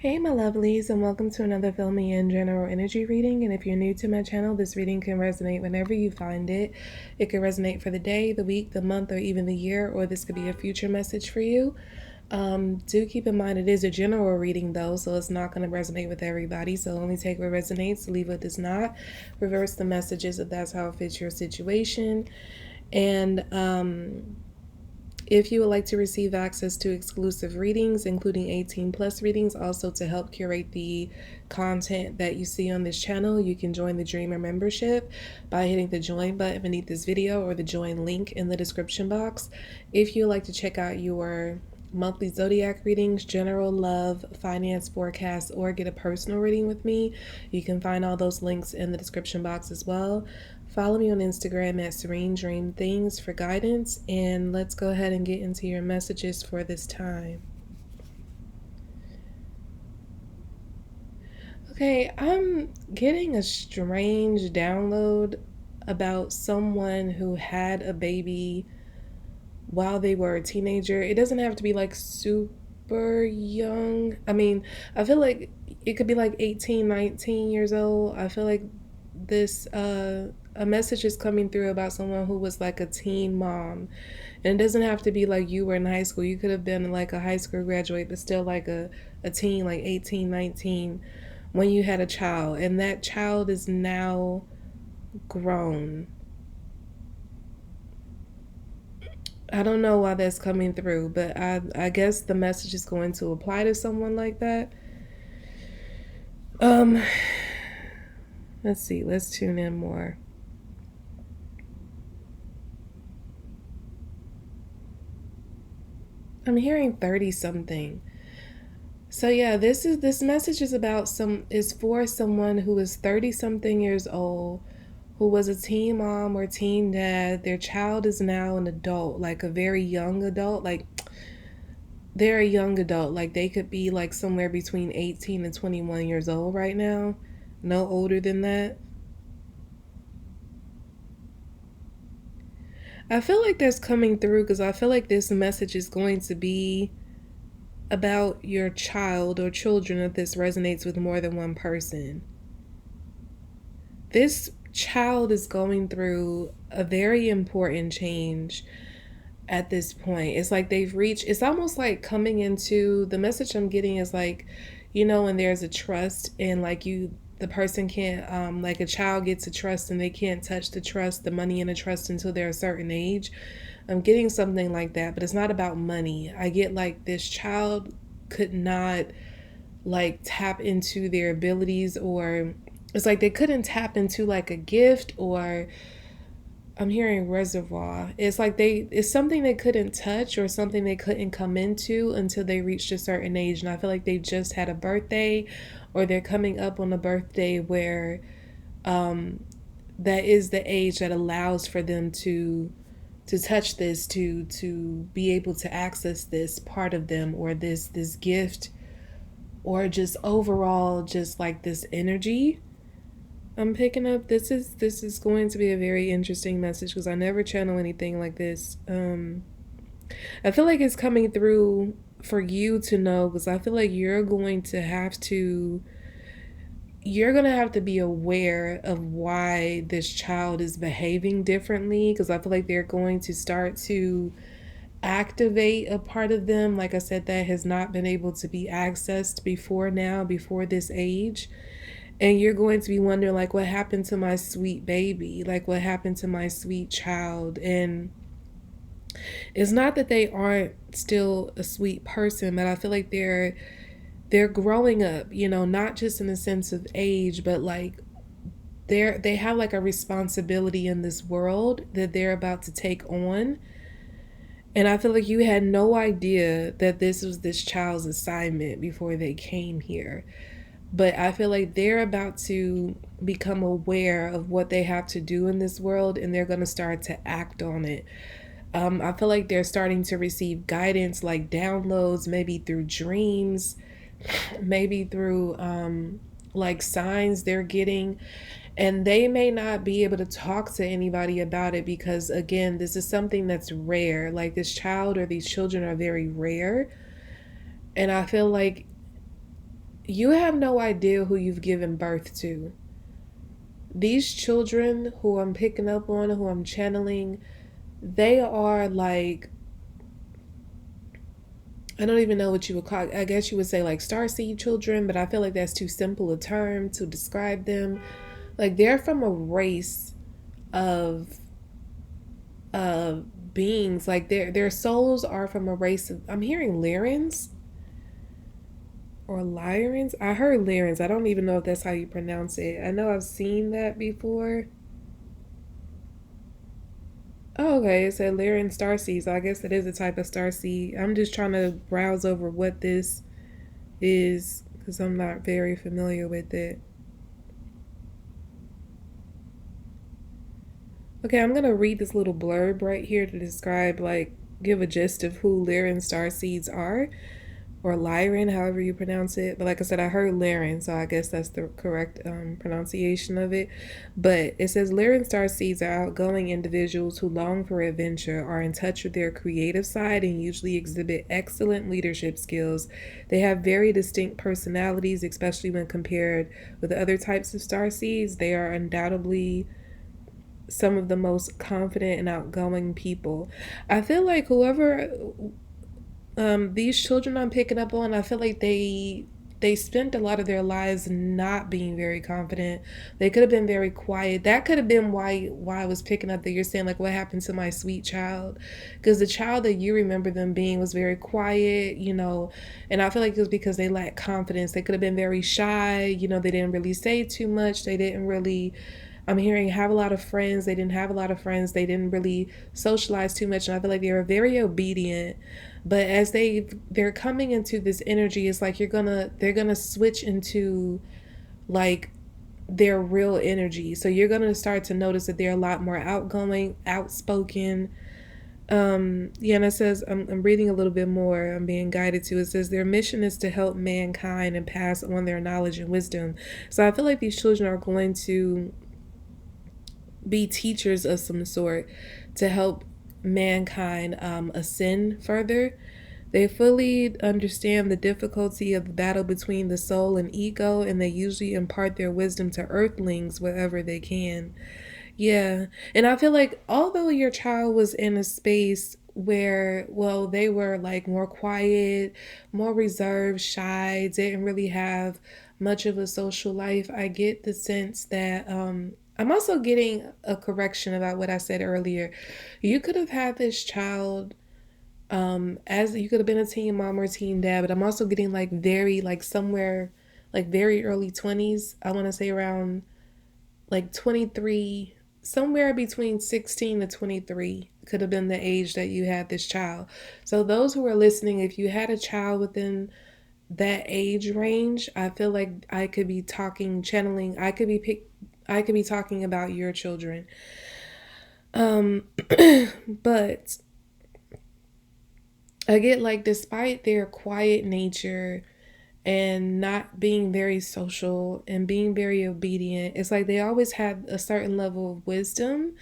Hey my lovelies, and welcome to another Fill Me In general energy reading. And if you're new to my channel, this reading can resonate whenever you find it. It can resonate for the day, the week, the month, or even the year, or this could be a future message for you. Do keep in mind it is a general reading though, so it's not going to resonate with everybody. So only take what resonates, leave what does not. Reverse the messages if that's how it fits your situation. And if you would like to receive access to exclusive readings, including 18 plus readings, also to help curate the content that you see on this channel, you can join the Dreamer membership by hitting the join button beneath this video or the join link in the description box. If you'd like to check out your monthly Zodiac readings, general love, finance forecasts, or get a personal reading with me, you can find all those links in the description box as well. Follow me on Instagram at Serene Dream Things for guidance, and let's go ahead and get into your messages for this time. Okay, I'm getting a strange download about someone who had a baby while they were a teenager. It doesn't have to be like super young. I mean, I feel like it could be like 18, 19 years old. I feel like this a message is coming through about someone who was like a teen mom. And it doesn't have to be like you were in high school. You could have been like a high school graduate, but still like a teen, like 18, 19, when you had a child. And that child is now grown. I don't know why that's coming through, but I guess the message is going to apply to someone like that. Let's see. Let's tune in more. I'm hearing 30 something. So yeah, this message is for someone who is 30 something years old, who was a teen mom or teen dad. Their child is now an adult, like a very young adult, like they're a young adult, like they could be like somewhere between 18 and 21 years old right now, no older than that. I feel like that's coming through because I feel like this message is going to be about your child or children if this resonates with more than one person. This child is going through a very important change at this point. It's like they've reached, it's almost like coming into the message I'm getting is like, you know, when there's a trust and like the person can't, like a child gets a trust and they can't touch the trust, the money in a trust until they're a certain age. I'm getting something like that, but it's not about money. I get like this child could not like tap into their abilities, or it's like they couldn't tap into like a gift, or I'm hearing reservoir. It's like it's something they couldn't touch or something they couldn't come into until they reached a certain age. And I feel like they just had a birthday or they're coming up on a birthday where that is the age that allows for them to touch this, to be able to access this part of them, or this gift, or just overall just like this energy I'm picking up. This is going to be a very interesting message because I never channel anything like this. I feel like it's coming through for you to know, because I feel like you're going to have to be aware of why this child is behaving differently, because I feel like they're going to start to activate a part of them, like I said, that has not been able to be accessed before this age. And you're going to be wondering, like, what happened to my sweet baby? Like, what happened to my sweet child? And it's not that they aren't still a sweet person, but I feel like they're growing up, you know, not just in the sense of age, but like they have like a responsibility in this world that they're about to take on. And I feel like you had no idea that this was this child's assignment before they came here. But I feel like they're about to become aware of what they have to do in this world, and they're going to start to act on it. I feel like they're starting to receive guidance, like downloads, maybe through dreams, maybe through like signs they're getting. And they may not be able to talk to anybody about it because, again, this is something that's rare. Like this child or these children are very rare. And I feel like You have no idea who you've given birth to. These children who I'm picking up on, who I'm channeling, they are like, I don't even know what you would call it. I guess you would say like starseed children, but I feel like that's too simple a term to describe them. Like they're from a race of uh beings. Like their souls are from a race of, I'm hearing Lyrans or Lyrans. I heard Lyrans. I don't even know if that's how you pronounce it. I know I've seen that before. Oh, okay. It said Lyran starseed, so I guess it is a type of starseed. I'm just trying to browse over what this is because I'm not very familiar with it. Okay, I'm gonna read this little blurb right here to describe, like, give a gist of who Lyran starseeds are, or Lyran, however you pronounce it. But like I said, I heard Lyran, so I guess that's the correct pronunciation of it. But it says Lyran starseeds are outgoing individuals who long for adventure, are in touch with their creative side, and usually exhibit excellent leadership skills. They have very distinct personalities, especially when compared with other types of starseeds. They are undoubtedly some of the most confident and outgoing people. I feel like whoever these children I'm picking up on, I feel like they spent a lot of their lives not being very confident. They could have been very quiet. That could have been why I was picking up that you're saying like what happened to my sweet child, because the child that you remember them being was very quiet, you know, and I feel like it was because they lacked confidence. They could have been very shy, you know, they didn't really say too much. They didn't really, I'm hearing, have a lot of friends. They didn't have a lot of friends. They didn't really socialize too much, and I feel like they were very obedient. But as they're coming into this energy, it's like they're gonna switch into like their real energy. So you're gonna start to notice that they're a lot more outgoing, outspoken. Yeah, and it says I'm reading a little bit more. I'm being guided to. It says their mission is to help mankind and pass on their knowledge and wisdom. So I feel like these children are going to be teachers of some sort to help mankind ascend further. They fully understand the difficulty of the battle between the soul and ego, and they usually impart their wisdom to earthlings wherever they can. Yeah. And I feel like although your child was in a space where, well, they were like more quiet, more reserved, shy, didn't really have much of a social life, I get the sense that I'm also getting a correction about what I said earlier. You could have had this child as you could have been a teen mom or a teen dad, but I'm also getting like very like somewhere like very early 20s. I want to say around like 23, somewhere between 16 to 23 could have been the age that you had this child. So those who are listening, if you had a child within that age range, I feel like I could be talking, channeling, I could be talking about your children. Um but I get like despite their quiet nature and not being very social and being very obedient, it's like they always had a certain level of wisdom.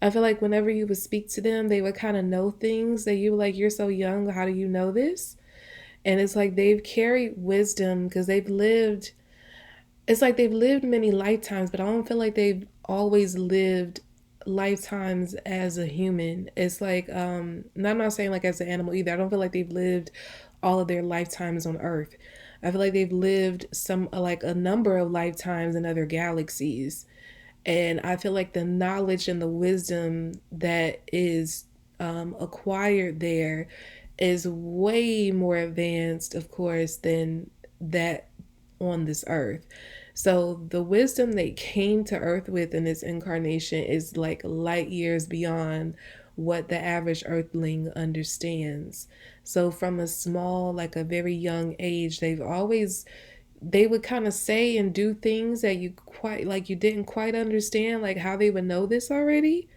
I feel like whenever you would speak to them, they would kind of know things that you were like, you're so young, how do you know this? And it's like they've carried wisdom because they've lived, it's like they've lived many lifetimes, but I don't feel like they've always lived lifetimes as a human. It's like, and I'm not saying like as an animal either. I don't feel like they've lived all of their lifetimes on Earth. I feel like they've lived some like a number of lifetimes in other galaxies. And I feel like the knowledge and the wisdom that is acquired there is way more advanced, of course, than that on this earth. So the wisdom they came to earth with in this incarnation is like light years beyond what the average earthling understands. So from a small, like a very young age, they would kind of say and do things that you quite like you didn't quite understand, like how they would know this already.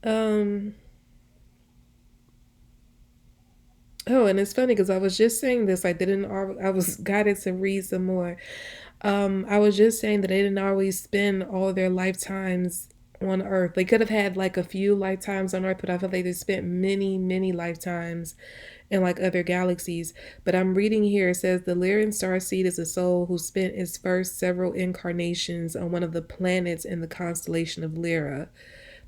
Um oh, and it's funny because I was just saying this, I didn't I was guided to read some more. I was just saying that they didn't always spend all their lifetimes on Earth. They could have had like a few lifetimes on Earth, but I feel like they spent many, many lifetimes in like other galaxies. But I'm reading here, it says the Lyran starseed is a soul who spent its first several incarnations on one of the planets in the constellation of Lyra.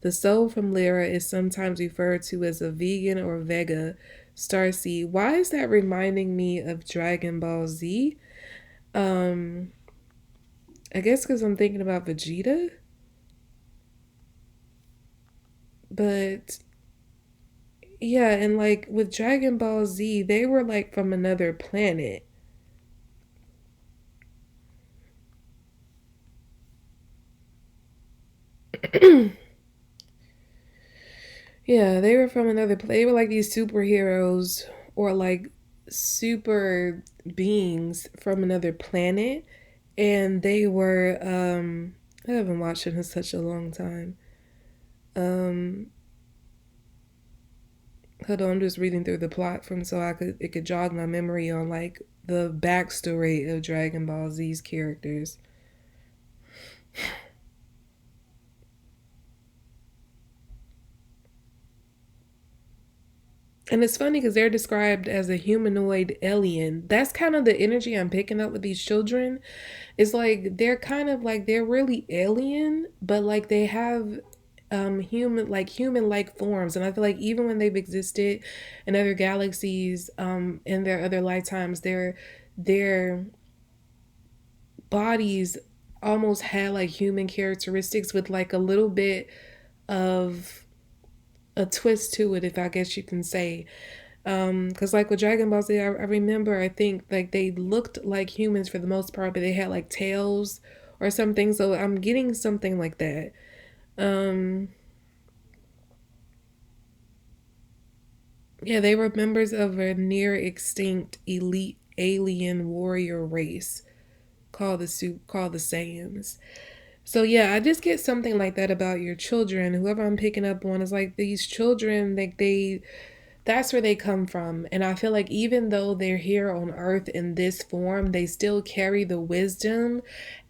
The soul from Lyra is sometimes referred to as a vegan or Vega starseed. Why is that reminding me of Dragon Ball Z? Um, I guess because I'm thinking about Vegeta, but yeah, and like with Dragon Ball Z, they were like from another planet. Yeah, they were from another planet. They were like these superheroes or like super beings from another planet, and they were I haven't watched it in such a long time. Um Hold on, I'm just reading through the plot from so it could jog my memory on like the backstory of Dragon Ball Z's characters. And it's funny because they're described as a humanoid alien. That's kind of the energy I'm picking up with these children. It's like they're kind of like they're really alien, but like they have human like forms. And I feel like even when they've existed in other galaxies, in their other lifetimes, their bodies almost had like human characteristics with like a little bit of a twist to it, if I guess you can say. Because like with Dragon Ball Z, I remember I think like they looked like humans for the most part, but they had like tails or something. So I'm getting something like that. Um, yeah, they were members of a near extinct elite alien warrior race called the Saiyans. So yeah, I just get something like that about your children. Whoever I'm picking up on is like these children, like they that's where they come from. And I feel like even though they're here on earth in this form, they still carry the wisdom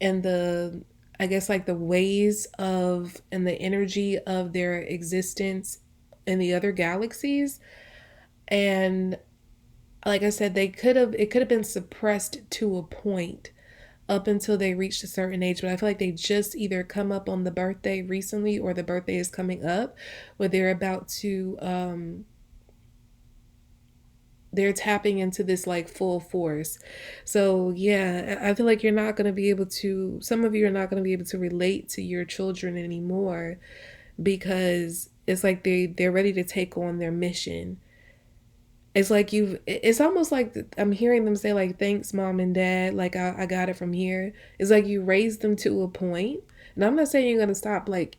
and the, I guess, like the ways of and the energy of their existence in the other galaxies. And like I said, it could have been suppressed to a point up until they reached a certain age. But I feel like they just either come up on the birthday recently or the birthday is coming up where they're about to they're tapping into this like full force. So yeah, I feel like you're not going to be able to, some of you are not going to be able to relate to your children anymore because it's like they're ready to take on their mission. It's like it's almost like I'm hearing them say like thanks mom and dad, like I got it from here. It's like you raised them to a point, and I'm not saying you're going to stop like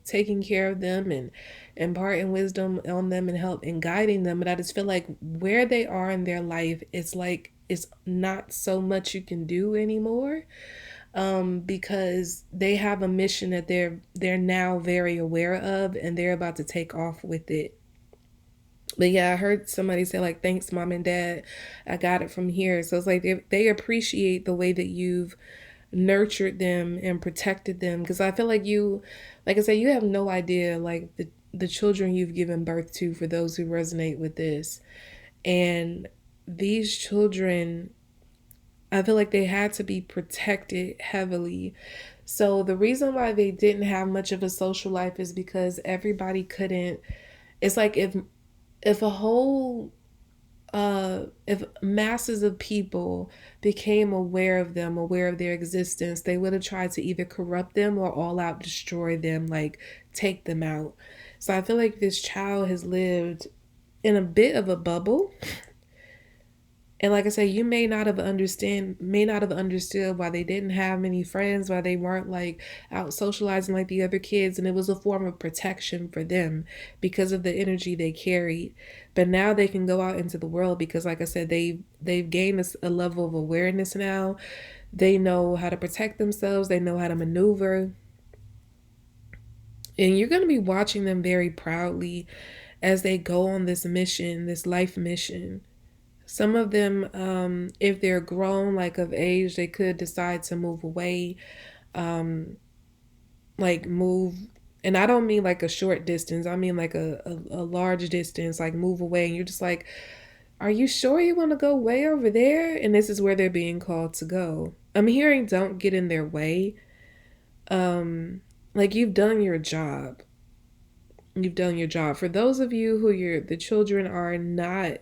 taking care of them and imparting wisdom on them and help and guiding them, but I just feel like where they are in their life, it's like it's not so much you can do anymore, because they have a mission that they're now very aware of and they're about to take off with it. But yeah, I heard somebody say like, "Thanks, mom and dad, I got it from here." So it's like they appreciate the way that you've nurtured them and protected them. Because I feel like like I said, you have no idea like the children you've given birth to. For those who resonate with this, and these children, I feel like they had to be protected heavily. So the reason why they didn't have much of a social life is because everybody couldn't. It's like if a whole if masses of people became aware of them, aware of their existence, they would have tried to either corrupt them or all out destroy them, like take them out. So I feel like this child has lived in a bit of a bubble. And like I said, you may not have understood why they didn't have many friends, why they weren't like out socializing like the other kids, and it was a form of protection for them because of the energy they carried. But now they can go out into the world because like I said, they've gained a level of awareness now. They know how to protect themselves, they know how to maneuver. And you're going to be watching them very proudly as they go on this mission, this life mission. Some of them, if they're grown, like of age, they could decide to move away, um, like move. And I don't mean like a short distance. I mean like a large distance, like move away. And you're just like, Are you sure you want to go way over there? And this is where they're being called to go. I'm hearing don't get in their way. Like you've done your job. You've done your job. For those of you who the children are not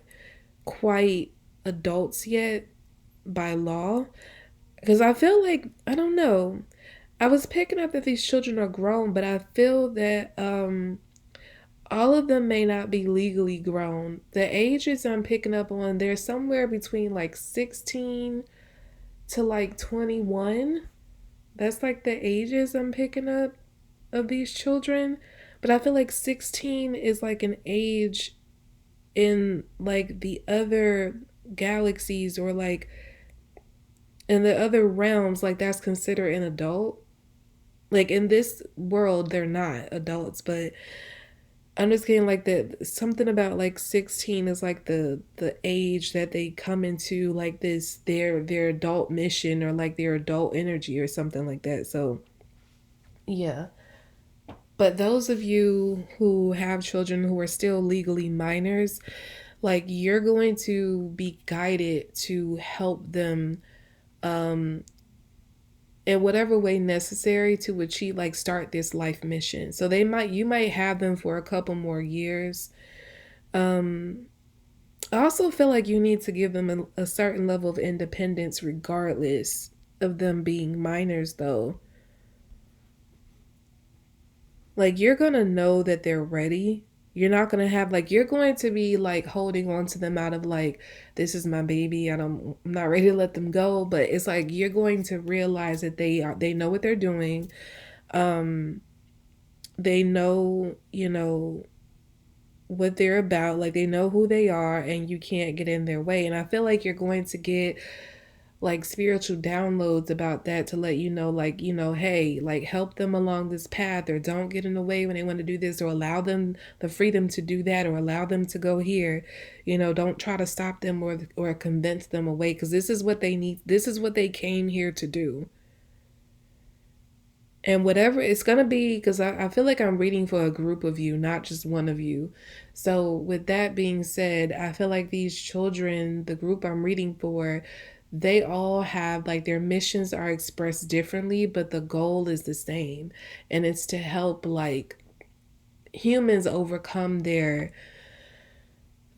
quite adults yet by law, because I feel like I don't know. I was picking up that these children are grown, but I feel that all of them may not be legally grown. The ages I'm picking up on, they're somewhere between like 16 to like 21. That's like the ages I'm picking up of these children. But I feel like 16 is like an age in like the other galaxies or like in the other realms, like that's considered an adult. Like in this world, they're not adults, but I'm just getting like that something about like 16 is like the age that they come into like this their adult mission or like their adult energy or something like that. So yeah. But those of you who have children who are still legally minors, like you're going to be guided to help them um in whatever way necessary to achieve like start this life mission. So you might have them for a couple more years. um I also feel like you need to give them a certain level of independence regardless of them being minors though. Like you're going to know that they're ready. You're not going to have like you're going to be like holding on to them out of like this is my baby. I'm not ready to let them go, but it's like you're going to realize that they know what they're doing. Um they know, what they're about, like they know who they are and you can't get in their way. And I feel like you're going to get like spiritual downloads about that to let you know like hey, like help them along this path or don't get in the way when they want to do this or allow them the freedom to do that or allow them to go here. Don't try to stop them or convince them away because this is what they need, this is what they came here to do. And whatever it's going to be, because I feel like I'm reading for a group of you, not just one of you. So, with that being said, I feel like these children, the group I'm reading for, they all have like their missions are expressed differently, but the goal is the same. And it's to help like humans overcome the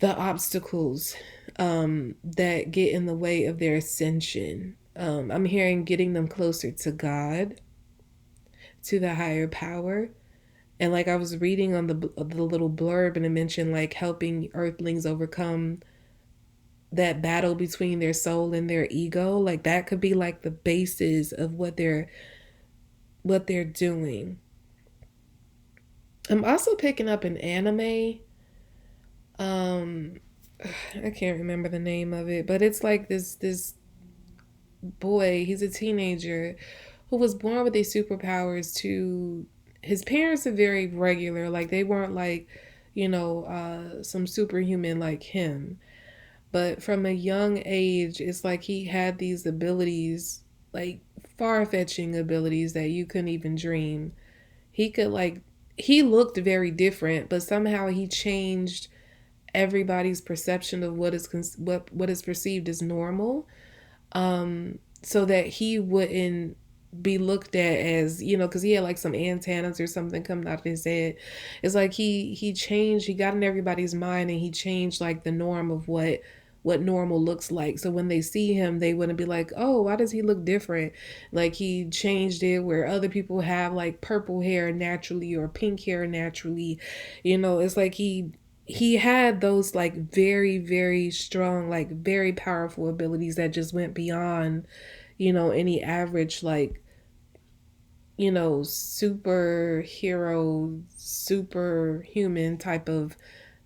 obstacles that get in the way of their ascension. I'm hearing getting them closer to God, to the higher power. And like I was reading on the little blurb and it mentioned like helping earthlings overcome that battle between their soul and their ego. Like that could be like the basis of what they're doing. I'm also picking up an anime. Um I can't remember the name of it, but it's like this boy, he's a teenager who was born with these superpowers to his parents are very regular, like they weren't like some superhuman like him, but from a young age it's like he had these abilities, like far-fetching abilities that you couldn't even dream. He could like he looked very different, but somehow he changed everybody's perception of what is perceived as normal, so that he wouldn't be looked at as because he had like some antennas or something coming out of his head. It's like he changed, he got in everybody's mind and he changed like the norm of what normal looks like, so when they see him they wouldn't be like, oh, why does he look different. Like he changed it where other people have like purple hair naturally or pink hair naturally. It's like he had those like very very strong, like very powerful abilities that just went beyond any average like superhero superhuman type of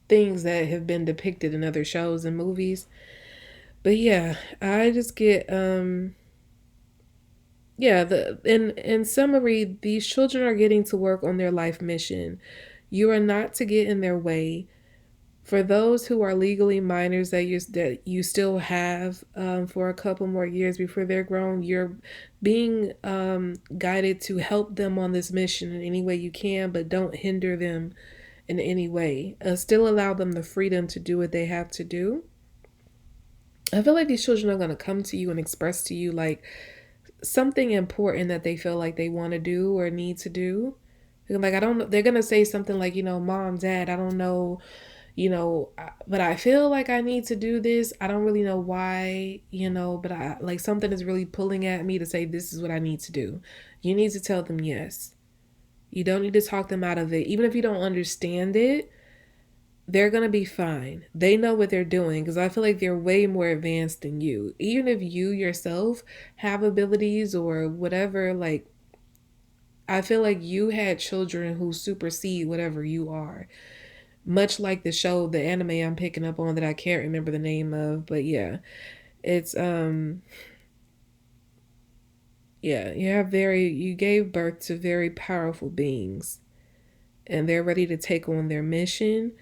things that have been depicted in other shows and movies. But yeah, I just get yeah, the in summary, these children are getting to work on their life mission. You are not to get in their way. For those who are legally minors that you still have for a couple more years before they're grown, you're being guided to help them on this mission in any way you can, but don't hinder them in any way. Still allow them the freedom to do what they have to do. I feel like these children are going to come to you and express to you like something important that they feel like they want to do or need to do. Like, I don't know. They're going to say something like, Mom, Dad, I don't know, but I feel like I need to do this. I don't really know why, but I like something is really pulling at me to say, this is what I need to do. You need to tell them yes. You don't need to talk them out of it. Even if you don't understand it, they're going to be fine. They know what they're doing because I feel like they're way more advanced than you. Even if you yourself have abilities or whatever, like, I feel like you had children who supersede whatever you are. Much like the show, the anime I'm picking up on that I can't remember the name of, but yeah. It's yeah, you gave birth to very powerful beings and they're ready to take on their mission.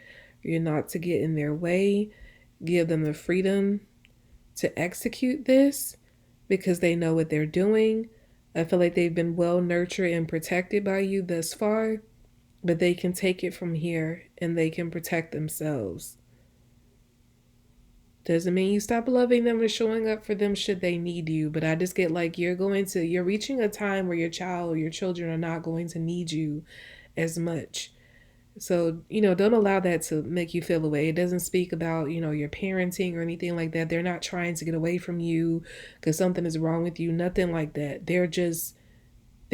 You're not to get in their way. Give them the freedom to execute this because they know what they're doing. I feel like they've been well nurtured and protected by you thus far, but they can take it from here and they can protect themselves. Doesn't mean you stop loving them or showing up for them should they need you, but I just get like you're reaching a time where your child or your children are not going to need you as much. So, don't allow that to make you feel away. It doesn't speak about, your parenting or anything like that. They're not trying to get away from you because something is wrong with you. Nothing like that. They're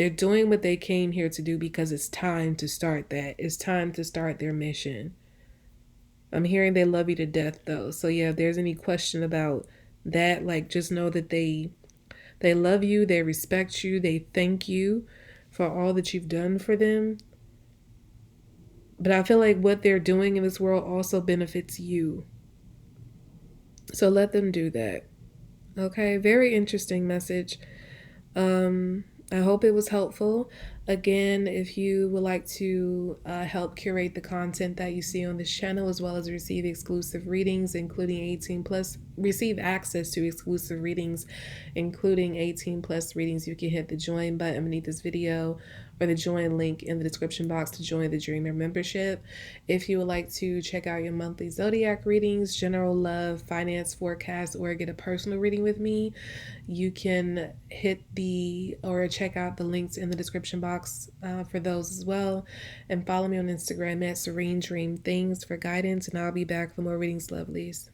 doing what they came here to do because it's time to start that. It's time to start their mission. I'm hearing they love you to death though. So yeah, if there's any question about that, like just know that they love you, they respect you, they thank you for all that you've done for them. But I feel like what they're doing in this world also benefits you. So let them do that. Okay, very interesting message. I hope it was helpful. Again, if you would like to help curate the content that you see on this channel, as well as receive exclusive readings, including 18 plus, receive access to exclusive readings, including 18 plus readings, you can hit the join button beneath this video or the join link in the description box to join the Dreamer membership. If you would like to check out your monthly Zodiac readings, general love, finance forecast, or get a personal reading with me, you can hit or check out the links in the description box for those as well. And follow me on Instagram at Serene Dream Things for guidance. And I'll be back for more readings, lovelies.